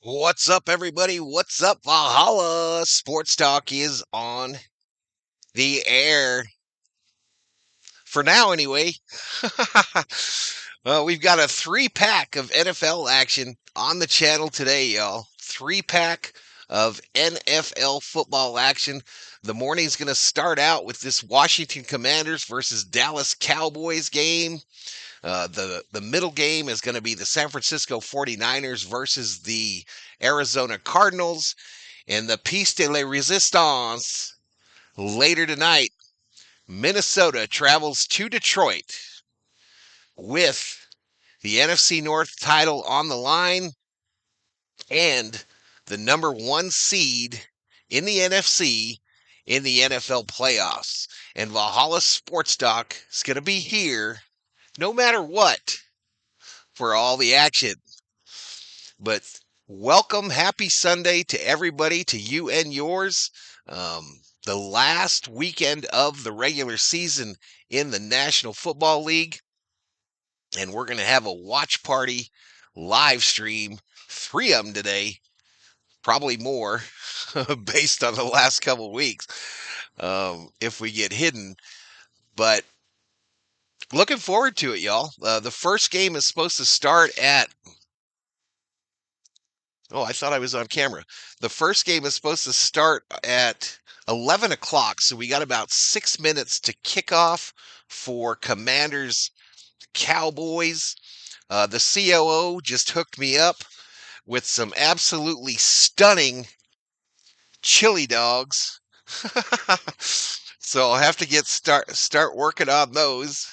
What's up, everybody? What's up? Valhalla Sports Talk is on the air. For now, anyway. Well, we've got a three-pack of NFL action on the channel today, y'all. Three-pack of NFL football action. The morning's going to start out with this Washington Commanders versus Dallas Cowboys game. The middle game is going to be the San Francisco 49ers versus the Arizona Cardinals. And the piece de la resistance later tonight, Minnesota travels to Detroit with the NFC North title on the line and the number one seed in the NFC in the NFL playoffs. And Valhalla Sports Talk is going to be here no matter what for all the action. But welcome, happy Sunday to everybody, to you and yours. The last weekend of the regular season in the National Football League. And we're going to have a watch party live stream, 3 of them today, probably more based on the last couple of weeks if we get hidden. But looking forward to it, y'all. The first game is supposed to start at... Oh, I thought I was on camera. The first game is supposed to start at 11 o'clock, so we got about 6 minutes to kick off for Commanders Cowboys. The COO just hooked me up with some absolutely stunning chili dogs. So I'll have to start working on those.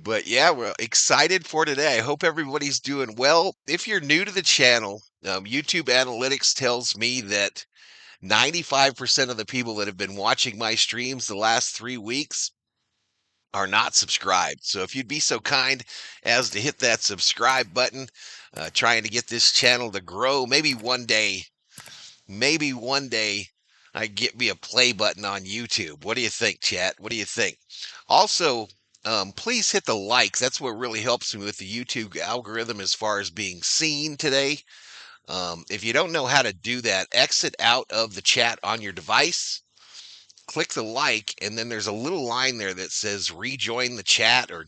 But yeah, we're excited for today. I hope everybody's doing well. If you're new to the channel, YouTube analytics tells me that 95% of the people that have been watching my streams the last 3 weeks are not subscribed. So if you'd be so kind as to hit that subscribe button, trying to get this channel to grow. Maybe one day I get me a play button on YouTube. What do you think, chat? What do you think? Also, please hit the like. That's what really helps me with the YouTube algorithm as far as being seen today. If you don't know how to do that, exit out of the chat on your device, click the like, and then there's a little line there that says rejoin the chat or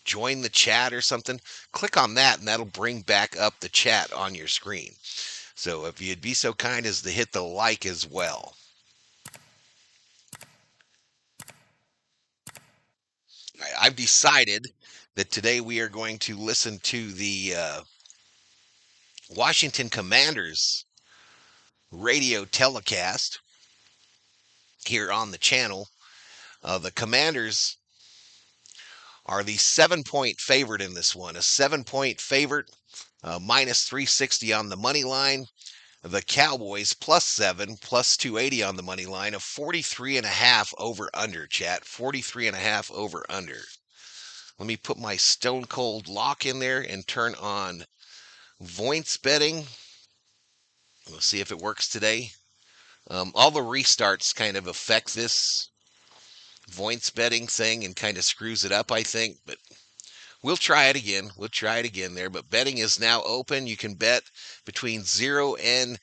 join the chat or something. Click on that, and that'll bring back up the chat on your screen. So if you'd be so kind as to hit the like as well. I've decided that today we are going to listen to the Washington Commanders radio telecast here on the channel. The Commanders are the 7-point favorite in this one. A 7-point favorite, minus 360 on the money line. The Cowboys +7, plus 280 on the money line. A 43.5 over under, chat. 43.5 over under. Let me put my Stone Cold lock in there and turn on Voints betting. We'll see if it works today. All the restarts kind of affect this Voints betting thing and kind of screws it up, I think. But we'll try it again. We'll try it again there. But betting is now open. You can bet between 0 and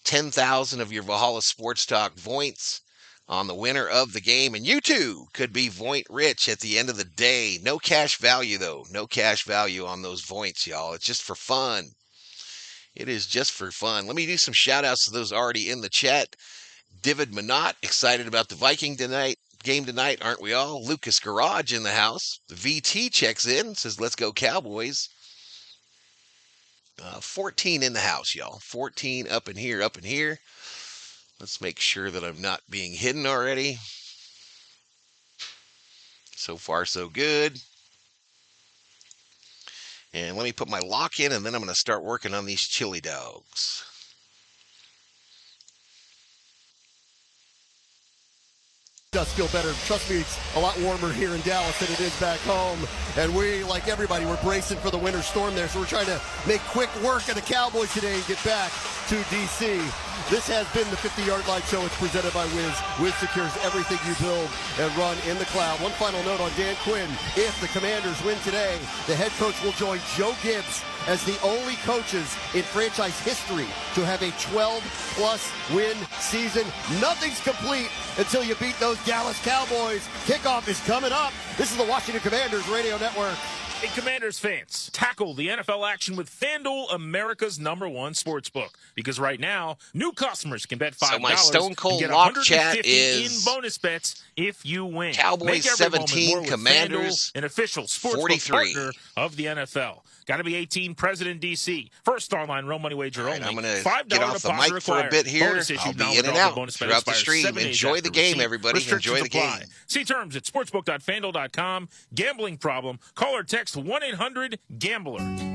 10,000 of your Valhalla Sports Talk Voints on the winner of the game. And you too could be Voint rich at the end of the day. No cash value, though. No cash value on those Voints, y'all. It's just for fun. It is just for fun. Let me do some shout outs to those already in the chat. David Minot, excited about the Viking game tonight, aren't we all? Lucas Garage in the house. The VT checks in, says, let's go Cowboys. 14 in the house, y'all. 14 up in here, up in here. Let's make sure that I'm not being hidden already. So far, so good. And let me put my lock in, and then I'm going to start working on these chili dogs. Does feel better. Trust me, it's a lot warmer here in Dallas than it is back home. And we, like everybody, we're bracing for the winter storm there. So we're trying to make quick work of the Cowboys today and get back to DC. This has been the 50-Yard Line Show. It's presented by Wiz. Wiz secures everything you build and run in the cloud. One final note on Dan Quinn. If the Commanders win today, the head coach will join Joe Gibbs as the only coaches in franchise history to have a 12-plus win season. Nothing's complete until you beat those Dallas Cowboys. Kickoff is coming up. This is the Washington Commanders Radio Network. Hey, Commanders fans, tackle the NFL action with FanDuel, America's #1 sportsbook. Because right now, new customers can bet $5 So my Stone Cold and get lock $150 chat is in bonus bets if you win. Cowboys Make every moment 17, more with Commanders FanDuel, an official sportsbook 43. partner of the NFL. Got to be 18, present in D.C. First online real money wager only. I'm going to $5 get off the deposit mic for a required. bit here. Bonus issued I'll be now in and without out bonus bet throughout the expires stream. 7 days Enjoy after the game, receipt. everybody. Restrictions Enjoy the apply. game. See terms at sportsbook.fanduel.com. Gambling problem? Call or text 1-800-GAMBLER.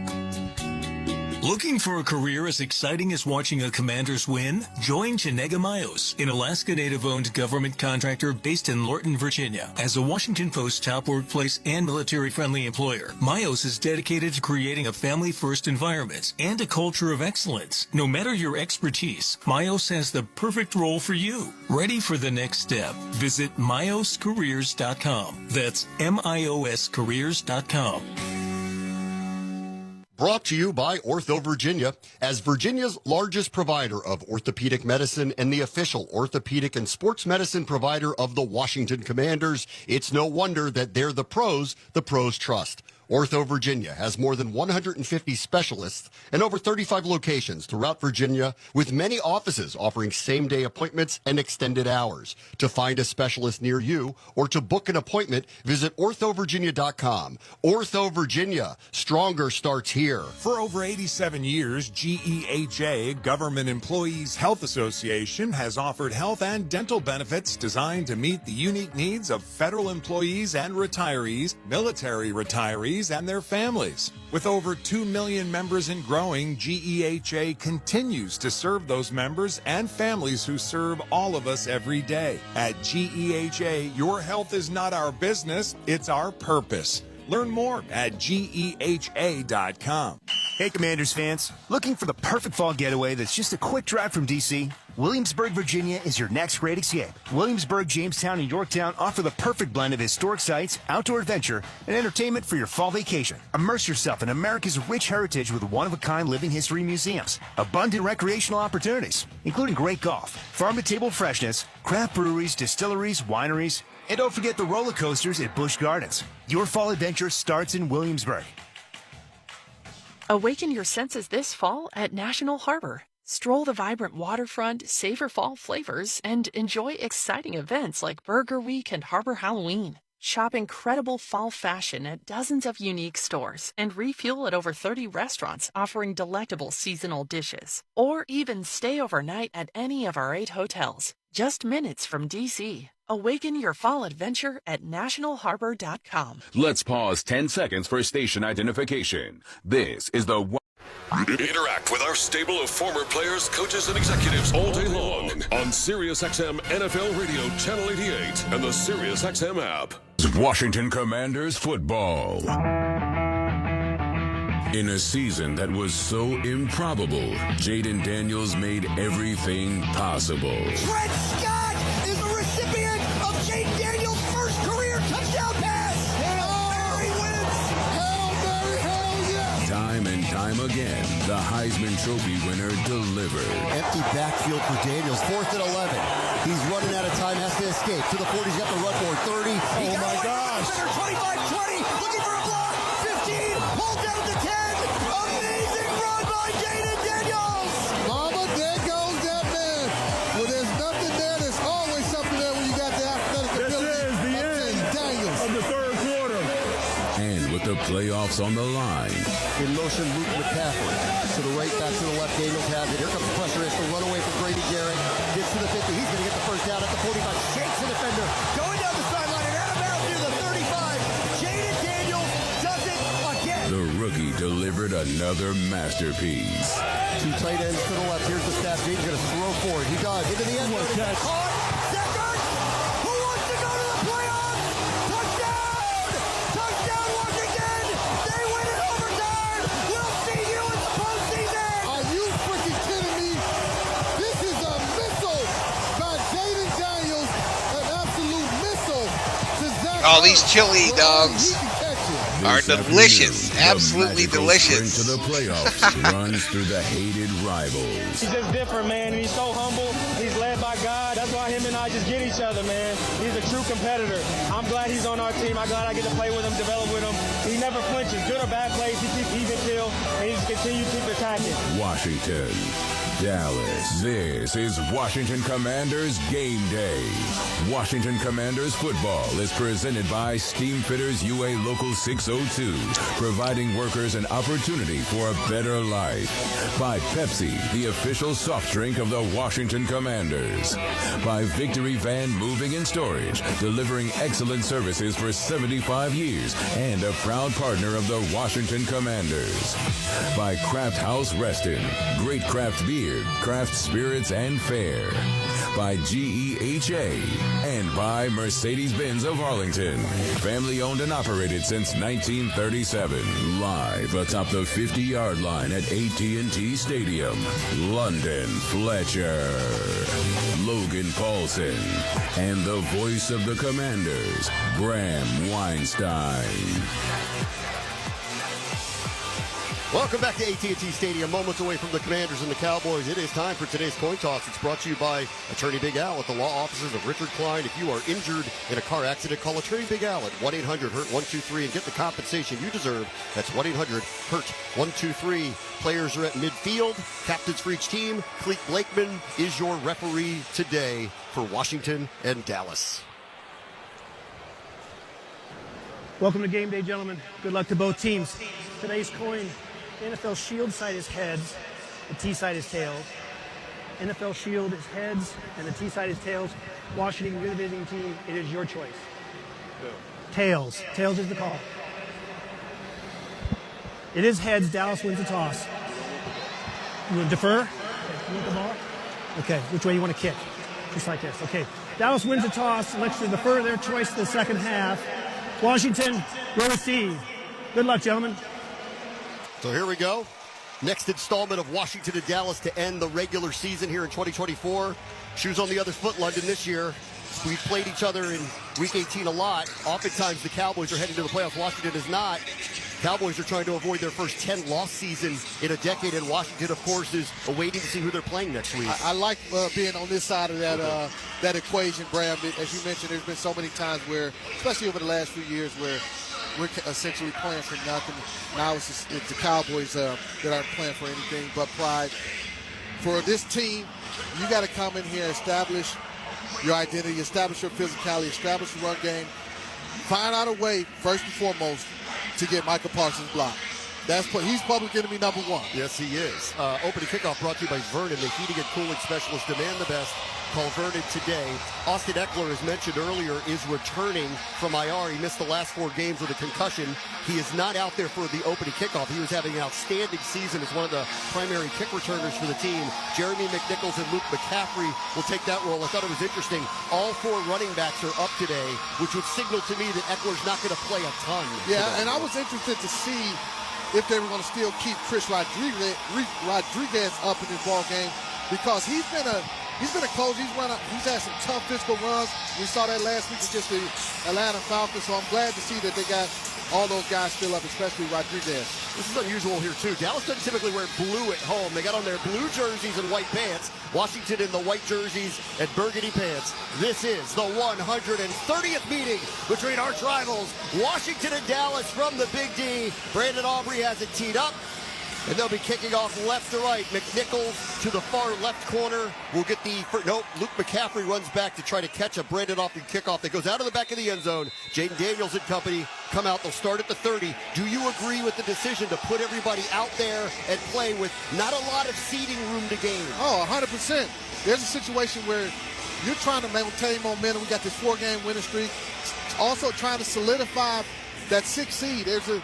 Looking for a career as exciting as watching a Commanders win? Join Chenega Mayos, an Alaska Native-owned government contractor based in Lorton, Virginia. As a Washington Post top workplace and military-friendly employer, Mayos is dedicated to creating a family-first environment and a culture of excellence. No matter your expertise, Mayos has the perfect role for you. Ready for the next step? Visit mayoscareers.com. That's MIOScareers.com. Brought to you by Ortho Virginia. As Virginia's largest provider of orthopedic medicine and the official orthopedic and sports medicine provider of the Washington Commanders, it's no wonder that they're the pros trust. Ortho Virginia has more than 150 specialists and over 35 locations throughout Virginia, with many offices offering same-day appointments and extended hours. To find a specialist near you or to book an appointment, visit orthovirginia.com. Ortho Virginia, stronger starts here. For over 87 years, GEHA, Government Employees Health Association, has offered health and dental benefits designed to meet the unique needs of federal employees and retirees, military retirees, and their families. With over 2 million members and growing, GEHA continues to serve those members and families who serve all of us every day. At GEHA, your health is not our business, it's our purpose. Learn more at GEHA.com. Hey, Commanders fans. Looking for the perfect fall getaway that's just a quick drive from D.C.? Williamsburg, Virginia is your next great escape. Williamsburg, Jamestown, and Yorktown offer the perfect blend of historic sites, outdoor adventure, and entertainment for your fall vacation. Immerse yourself in America's rich heritage with one-of-a-kind living history museums, abundant recreational opportunities, including great golf, farm-to-table freshness, craft breweries, distilleries, wineries, and don't forget the roller coasters at Busch Gardens. Your fall adventure starts in Williamsburg. Awaken your senses this fall at National Harbor. Stroll the vibrant waterfront, savor fall flavors, and enjoy exciting events like Burger Week and Harbor Halloween. Shop incredible fall fashion at dozens of unique stores and refuel at over 30 restaurants offering delectable seasonal dishes. Or even stay overnight at any of our 8 hotels, just minutes from D.C. Awaken your fall adventure at nationalharbor.com. Let's pause 10 seconds for station identification. This is the Interact with our stable of former players, coaches, and executives all day long on SiriusXM NFL Radio Channel 88 and the SiriusXM app. Washington Commanders football. In a season that was so improbable, Jaden Daniels made everything possible. Trent Scott is the recipient of Jaden Daniels' first career touchdown pass. Hail Mary wins. Hail Mary, hell yes. Time and time again, the Heisman Trophy winner delivered. Empty backfield for Daniels, 4th and 11. He's running out of time, has to escape. To the 40, he's got the run for 30. Oh my gosh. 25-20, looking for a block. 15, pulled down to 10. Amazing run by Jaden Daniels. Mama, there goes that man. Well, there's nothing there. There's always something there when you got the athletic ability. This is the end Daniels of the third quarter. And with the playoffs on the line. In motion, Luke McCaffrey. To the right, back to the left, Daniels has it. Here comes the pressure. It's the runaway from Grady Garrett. Gets to the 50. He's going to get the first down at the 45. Shakes the defender. Going down the sideline and out of bounds near the 35. Jaden Daniels does it again. The rookie delivered another masterpiece. 2 tight ends to the left. Here's the snap. Jaden's going to throw for it. He does. Into the end zone. Caught. Second. Who wants to go to the playoffs? Touchdown! Touchdown, Washington! They win in overtime! We'll see you in the postseason! Are you freaking kidding me? Oh, these chili dogs are delicious. Absolutely delicious. To the playoffs runs through the hated rivals. He's just different, man. He's so humble. He's led by God. That's why him and I just get each other, man. He's a true competitor. I'm glad he's on our team. I'm glad I get to play with him, develop with him. He never flinches. Good or bad plays, he keeps even kill, and he just continues to keep attacking. Washington, Dallas. This is Washington Commanders Game Day. Washington Commanders football is presented by Steamfitters UA Local 602, providing workers an opportunity for a better life. By Pepsi, the official soft drink of the Washington Commanders. By Victory Van Moving and Storage, delivering excellent services for 75 years and a proud partner of the Washington Commanders. By Craft House Reston, great craft beer, craft spirits, and fare. By GEHA and by Mercedes-Benz of Arlington, family owned and operated since 1937. Live atop the 50-yard line at AT&T Stadium, London Fletcher, Logan Paulson, and the voice of the Commanders, Graham Weinstein. Welcome back to AT&T Stadium, moments away from the Commanders and the Cowboys. It is time for today's Coin Toss. It's brought to you by Attorney Big Al at the law offices of Richard Klein. If you are injured in a car accident, call Attorney Big Al at 1-800-HURT-123 and get the compensation you deserve. That's 1-800-HURT-123. Players are at midfield. Captains for each team. Cleet Blakeman is your referee today for Washington and Dallas. Welcome to game day, gentlemen. Good luck to both teams. Today's coin, NFL Shield side is heads, the T side is tails. NFL Shield is heads, and the T side is tails. Washington, you're the visiting team. It is your choice. Tails. Tails is the call. It is heads. Dallas wins the toss. You want to defer? You want the ball? Okay. Which way you want to kick? Just like this. Okay. Dallas wins the toss. Elects to defer their choice to the second half. Washington will receive. Good luck, gentlemen. So here we go. Next installment of Washington and Dallas to end the regular season here in 2024. Shoes on the other foot, London, this year. We've played each other in Week 18 a lot. Oftentimes the Cowboys are heading to the playoffs. Washington is not. Cowboys are trying to avoid their first 10-loss season in a decade, and Washington, of course, is awaiting to see who they're playing next week. I like being on this side of that that equation, Graham. As you mentioned, there's been so many times where, especially over the last few years, where we're essentially playing for nothing. Now it's the Cowboys that aren't playing for anything but pride. For this team, you got to come in here, establish your identity, establish your physicality, establish the run game. Find out a way, first and foremost, to get Micah Parsons blocked. He's public enemy number one. Yes, he is. Opening kickoff brought to you by Vernon, the heating and cooling specialist. Demand the best. Call Vernon today. Austin Eckler, as mentioned earlier, is returning from IR. He missed the last 4 games with a concussion. He is not out there for the opening kickoff. He was having an outstanding season as one of the primary kick returners for the team. Jeremy McNichols and Luke McCaffrey will take that role. I thought it was interesting. All 4 running backs are up today, which would signal to me that Eckler's not going to play a ton. Yeah, and I was interested to see if they were going to still keep Chris Rodriguez up in this ball game, because he's been a coach. He's had some tough physical runs. We saw that last week against the Atlanta Falcons. So I'm glad to see that they got all those guys still up, especially Rodriguez. This is unusual here, too. Dallas doesn't typically wear blue at home. They got on their blue jerseys and white pants. Washington in the white jerseys and burgundy pants. This is the 130th meeting between arch rivals, Washington and Dallas from the Big D. Brandon Aubrey has it teed up, and they'll be kicking off left to right. McNichols to the far left corner will get Luke McCaffrey runs back to try to catch a Brandon Aubrey kickoff that goes out of the back of the end zone. Jaden Daniels and company come out. They'll start at the 30. Do you agree with the decision to put everybody out there and play with not a lot of seating room to gain? Oh, 100%. There's a situation where you're trying to maintain momentum. We got this 4-game winning streak. Also trying to solidify that 6th seed. In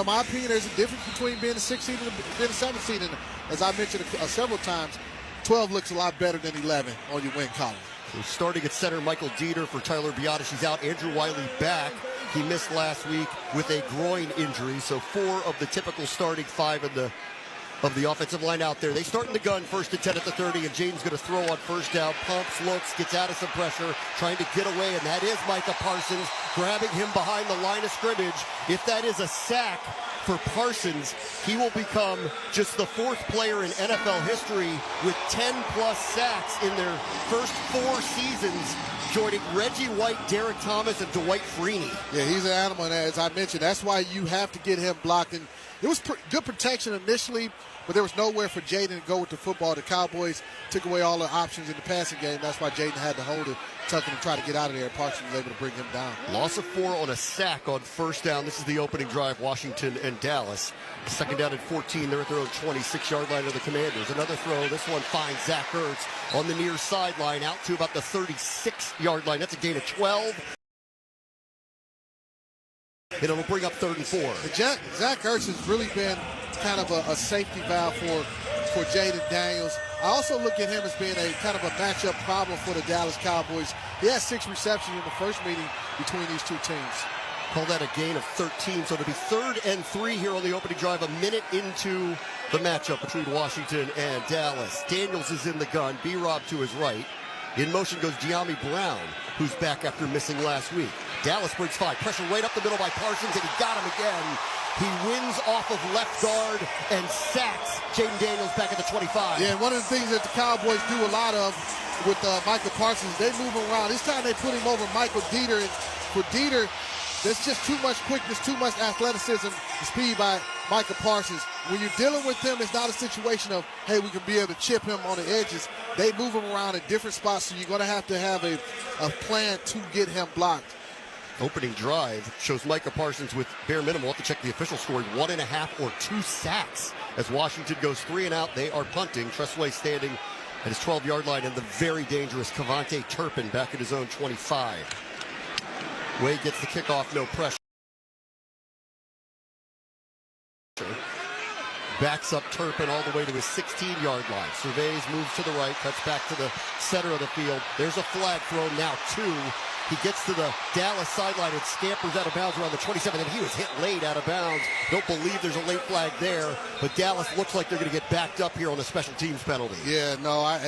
my opinion, there's a difference between being a 6th seed and being a 7th seed. And as I mentioned several times, 12 looks a lot better than 11 on your win column. So starting at center, Michael Dieter for Tyler Biadasz. He's out. Andrew Wiley back. He missed last week with a groin injury. So 4 of the typical starting 5 of the offensive line out there. They start in the gun, 1st and 10 at the 30, and Jaden's going to throw on first down. Pumps, looks, gets out of some pressure, trying to get away, and that is Micah Parsons. grabbing him behind the line of scrimmage. If that is a sack for Parsons, he will become just the 4th player in NFL history with 10-plus sacks in their first 4 seasons, joining Reggie White, Derek Thomas, and Dwight Freeney. Yeah, he's an animal, and as I mentioned, that's why you have to get him blocked. And it was good protection initially, but there was nowhere for Jaden to go with the football. The Cowboys took away all the options in the passing game. That's why Jaden had to hold it, tucking and try to get out of there. Parsons was able to bring him down. Loss of 4 on a sack on first down. This is the opening drive, Washington and Dallas. Second down and 14. They're at their own 26-yard line of the Commanders. Another throw. This one finds Zach Ertz on the near sideline out to about the 36-yard line. That's a gain of 12. And it'll bring up 3rd and 4. Zach Ertz has really been kind of a safety valve for Jaden Daniels. I also look at him as being a kind of a matchup problem for the Dallas Cowboys. He has 6 receptions in the first meeting between these two teams. Call that a gain of 13, so it'll be 3rd and 3 here on the opening drive, a minute into the matchup between Washington and Dallas. Daniels is in the gun, B-Rob to his right. In motion goes Giammi Brown, who's back after missing last week. Dallas brings 5, pressure right up the middle by Parsons, and he got him again. He wins off of left guard and sacks Jaden Daniels back at the 25. Yeah, one of the things that the Cowboys do a lot of with Michael Parsons, they move him around. This time they put him over Michael Dieter, and for Dieter, there's just too much quickness, too much athleticism and speed by Michael Parsons. When you're dealing with him, it's not a situation of, hey, we can be able to chip him on the edges. They move him around at different spots, so you're going to have a plan to get him blocked. Opening drive shows Micah Parsons with bare minimum. We'll have to check the official score. 1.5 or 2 sacks as Washington goes 3 and out. They are punting. Tressway standing at his 12-yard line, and the very dangerous Cavante Turpin back at his own 25. Wade gets the kickoff, no pressure. Backs up Turpin all the way to his 16-yard line. Surveys, moves to the right, cuts back to the center of the field. There's a flag thrown, now 2. He gets to the Dallas sideline and scampers out of bounds around the 27, and he was hit late out of bounds. Don't believe there's a late flag there, but Dallas looks like they're going to get backed up here on a special teams penalty. Yeah, no,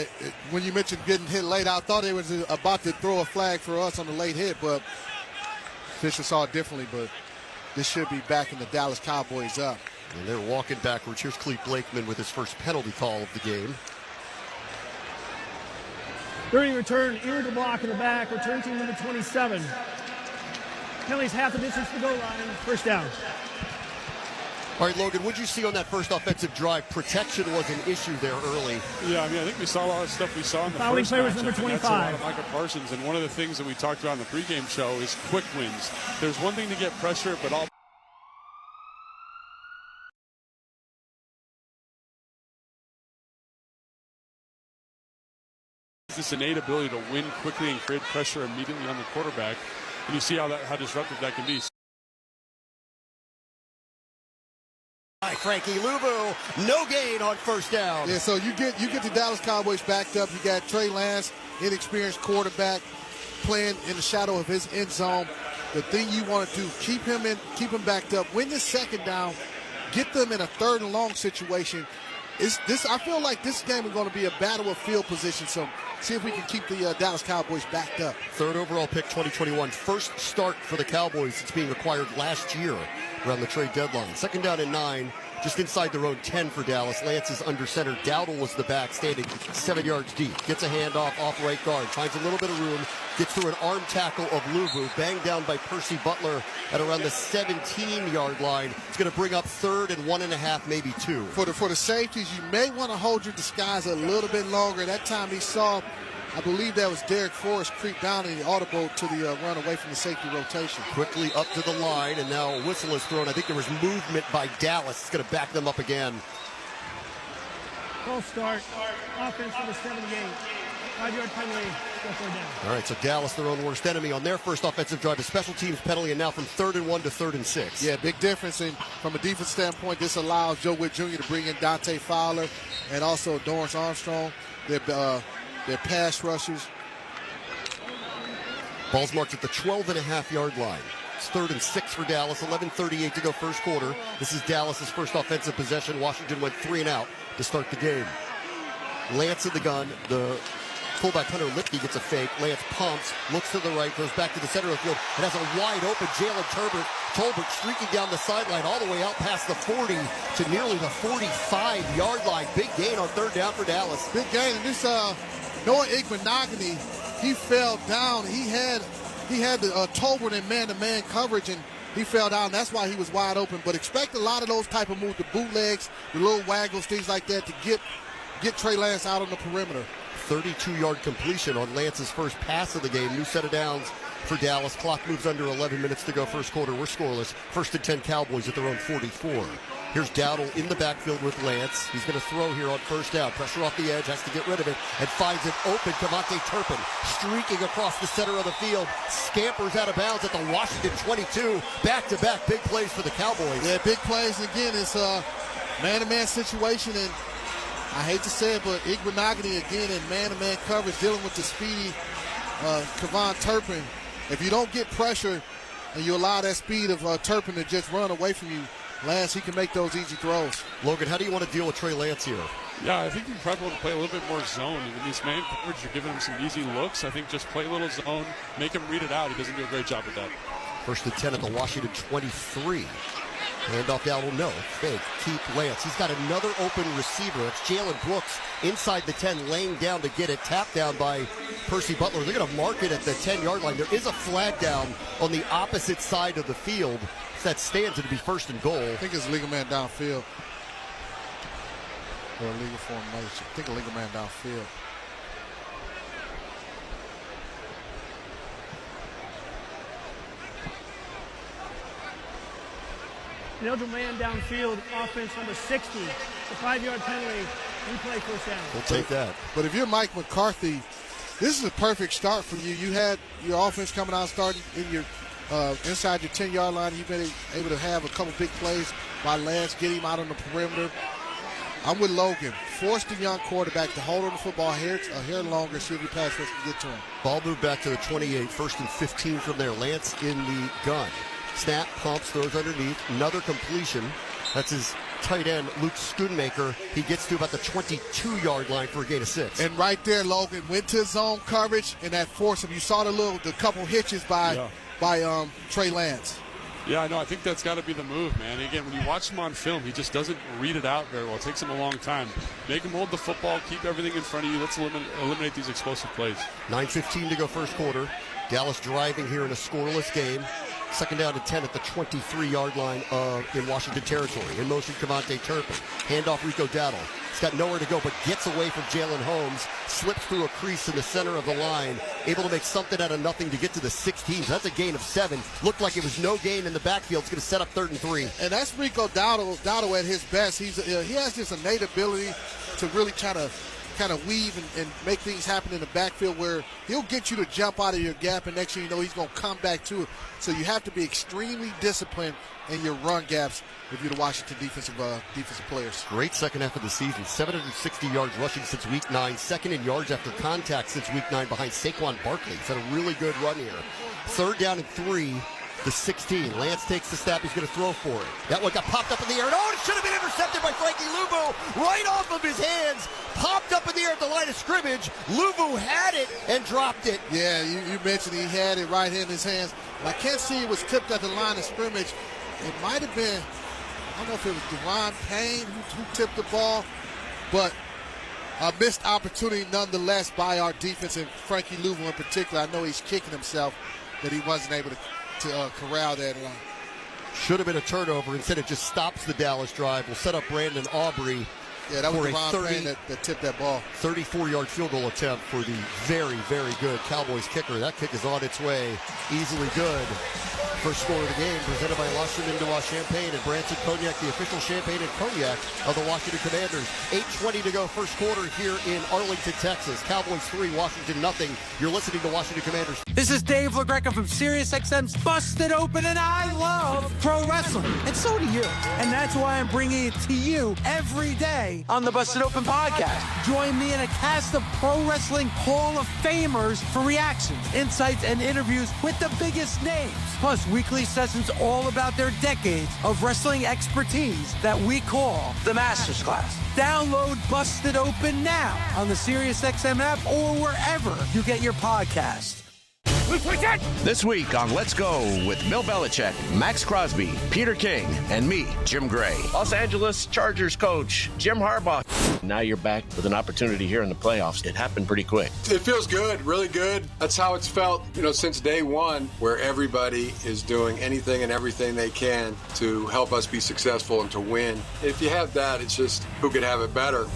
when you mentioned getting hit late, I thought they was about to throw a flag for us on the late hit, but officials saw it differently, but this should be backing the Dallas Cowboys up. And they're walking backwards. Here's Clete Blakeman with his first penalty call of the game. Dirty return, ear to block in the back, return team number 27. Penalty's half the distance to the goal line, first down. All right, Logan, what did you see on that first offensive drive? Protection was an issue there early. Yeah, I mean, I think we saw a lot of stuff we saw in the fouling first play was matchup, number 25. and that's a lot of Michael Parsons, and one of the things that we talked about on the pregame show is quick wins. There's one thing to get pressure, but all this innate ability to win quickly and create pressure immediately on the quarterback, and you see how disruptive that can be. Frankie Luvu, no gain on first down. Yeah, so you get the Dallas Cowboys backed up. You got Trey Lance, inexperienced quarterback, playing in the shadow of his end zone. The thing you want to do, keep him backed up. Win the second down, get them in a 3rd and long situation. I feel like this game is going to be a battle of field position, so see if we can keep the Dallas Cowboys backed up. 3rd overall pick, 2021. First start for the Cowboys since being acquired last year around the trade deadline. 2nd down and 9, just inside their own 10 for Dallas. Lance is under center. Dowdle was the back, standing 7 yards deep. Gets a handoff off right guard. Finds a little bit of room. Gets through an arm tackle of Luvu. Banged down by Percy Butler at around the 17-yard line. It's going to bring up 3rd and 1.5, maybe 2. For the safeties, you may want to hold your disguise a little bit longer. That time he saw, I believe that was Derek Forrest creep down and he audible to the run away from the safety rotation. Quickly up to the line, and now a whistle is thrown. I think there was movement by Dallas. It's going to back them up again. Full start, offense for the 78. 5-yard penalty, down. All right, so Dallas, their own worst enemy on their first offensive drive. A special teams penalty, and now from 3rd and 1 to 3rd and 6. Yeah, big difference. And from a defense standpoint, this allows Joe Witt Jr. to bring in Dante Fowler and also Dorrance Armstrong. Their pass rushers. Ball's marked at the 12.5-yard line. It's 3rd and 6 for Dallas. 11:38 to go first quarter. This is Dallas's first offensive possession. Washington went 3 and out to start the game. Lance in the gun. The Fullback Hunter Lipke gets a fake. Lance pumps, looks to the right, goes back to the center of the field, and has a wide open Jalen Tolbert streaking down the sideline all the way out past the 40 to nearly the 45-yard line. Big gain on third down for Dallas. Big gain. And this Noah Igbenogany, he fell down. He had the Tolbert in man-to-man coverage, and he fell down. That's why he was wide open. But expect a lot of those type of moves, the bootlegs, the little waggles, things like that, to get Trey Lance out on the perimeter. 32-yard completion on Lance's first pass of the game. New set of downs for Dallas. Clock moves under 11 minutes to go first quarter. We're scoreless. 1st and 10 Cowboys at their own 44. Here's Dowdle in the backfield with Lance. He's going to throw here on first down. Pressure off the edge, has to get rid of it, and finds it open. Kevontae Turpin streaking across the center of the field. Scampers out of bounds at the Washington 22. Back-to-back big plays for the Cowboys. Yeah, big plays. Again, it's a man-to-man situation, and I hate to say it, but Igbenogany again in man-to-man coverage dealing with the speedy Kevon Turpin. If you don't get pressure and you allow that speed of Turpin to just run away from you, Lance, he can make those easy throws. Logan, how do you want to deal with Trey Lance here? Yeah, I think you probably want to play a little bit more zone. In this man coverage, you're giving him some easy looks. I think just play a little zone, make him read it out. He doesn't do a great job with that. 1st and 10 at the Washington 23. Handoff Dowdle, no. Fake. Keep Lance. He's got another open receiver. It's Jalen Brooks inside the 10, laying down to get it. Tapped down by Percy Butler. They're going to mark it at the 10-yard line. There is a flag down on the opposite side of the field. That stands, it'll be 1st and goal. I think it's a legal man downfield. Or a legal formation. I think a legal man downfield. An eligible man downfield, offense number 60. The 5-yard penalty. Replay first down. We'll take that. But if you're Mike McCarthy, this is a perfect start for you. You had your offense coming out starting in your inside your 10-yard line. You've been able to have a couple big plays by Lance, get him out on the perimeter. I'm with Logan. Force the young quarterback to hold on the football a hair longer, see if the pass rush can get to him. Ball moved back to the 28, 1st and 15 from there. Lance in the gun. Snap, pumps, throws underneath. Another completion. That's his tight end, Luke Schoonmaker. He gets to about the 22-yard line for a gain of 6. And right there, Logan went to zone coverage, and that forced him. You saw the couple hitches by Trey Lance. Yeah, I know. I think that's got to be the move, man. Again, when you watch him on film, he just doesn't read it out very well. It takes him a long time. Make him hold the football, keep everything in front of you. Let's eliminate these explosive plays. 9:15 to go first quarter. Dallas driving here in a scoreless game. 2nd down and 10 at the 23-yard line in Washington territory. In motion, Kevontae Turpin. Handoff, Rico Dowdle. He's got nowhere to go, but gets away from Jalen Holmes. Slips through a crease in the center of the line. Able to make something out of nothing to get to the 16. That's a gain of 7. Looked like it was no gain in the backfield. It's going to set up 3rd and 3. And that's Rico Dowdle at his best. He has this innate ability to really try to kind of weave and make things happen in the backfield where he'll get you to jump out of your gap, and next thing you know, he's going to come back to it. So you have to be extremely disciplined in your run gaps if you're the Washington defensive players. Great second half of the season. 760 yards rushing since week 9. 2nd in yards after contact since week 9 behind Saquon Barkley. He's had a really good run here. 3rd down and 3. The 16. Lance takes the snap. He's going to throw for it. That one got popped up in the air. Oh, it should have been intercepted by Frankie Luvu. Right off of his hands. Popped up in the air at the line of scrimmage. Luvu had it and dropped it. Yeah, you mentioned he had it right in his hands. I can't see it was tipped at the line of scrimmage. It might have been, I don't know if it was Deron Payne who tipped the ball, but a missed opportunity nonetheless by our defense, and Frankie Luvu in particular. I know he's kicking himself that he wasn't able to corral that. Should have been a turnover. Instead, it just stops the Dallas drive. We'll set up Brandon Aubrey. Yeah, that was Deron Payne that tipped that ball. 34-yard field goal attempt for the very, very good Cowboys kicker. That kick is on its way. Easily good. First score of the game presented by La Cheminade Champagne and Branson Cognac, the official champagne and cognac of the Washington Commanders. 8:20 to go first quarter here in Arlington, Texas. Cowboys 3, Washington nothing. You're listening to Washington Commanders. This is Dave LaGreca from SiriusXM's Busted Open, and I love pro wrestling. And so do you. And that's why I'm bringing it to you every day on the Busted Open podcast. Join me in a cast of pro wrestling Hall of Famers for reactions, insights, and interviews with the biggest names. Plus, weekly sessions all about their decades of wrestling expertise that we call the Masters Class. Download Busted Open now on the SiriusXM app or wherever you get your podcasts. This week on Let's Go with Bill Belichick, Max Crosby, Peter King, and me, Jim Gray. Los Angeles Chargers coach Jim Harbaugh. Now you're back with an opportunity here in the playoffs. It happened pretty quick. It feels good, really good. That's how it's felt, since day one, where everybody is doing anything and everything they can to help us be successful and to win. If you have that, it's just who could have it better.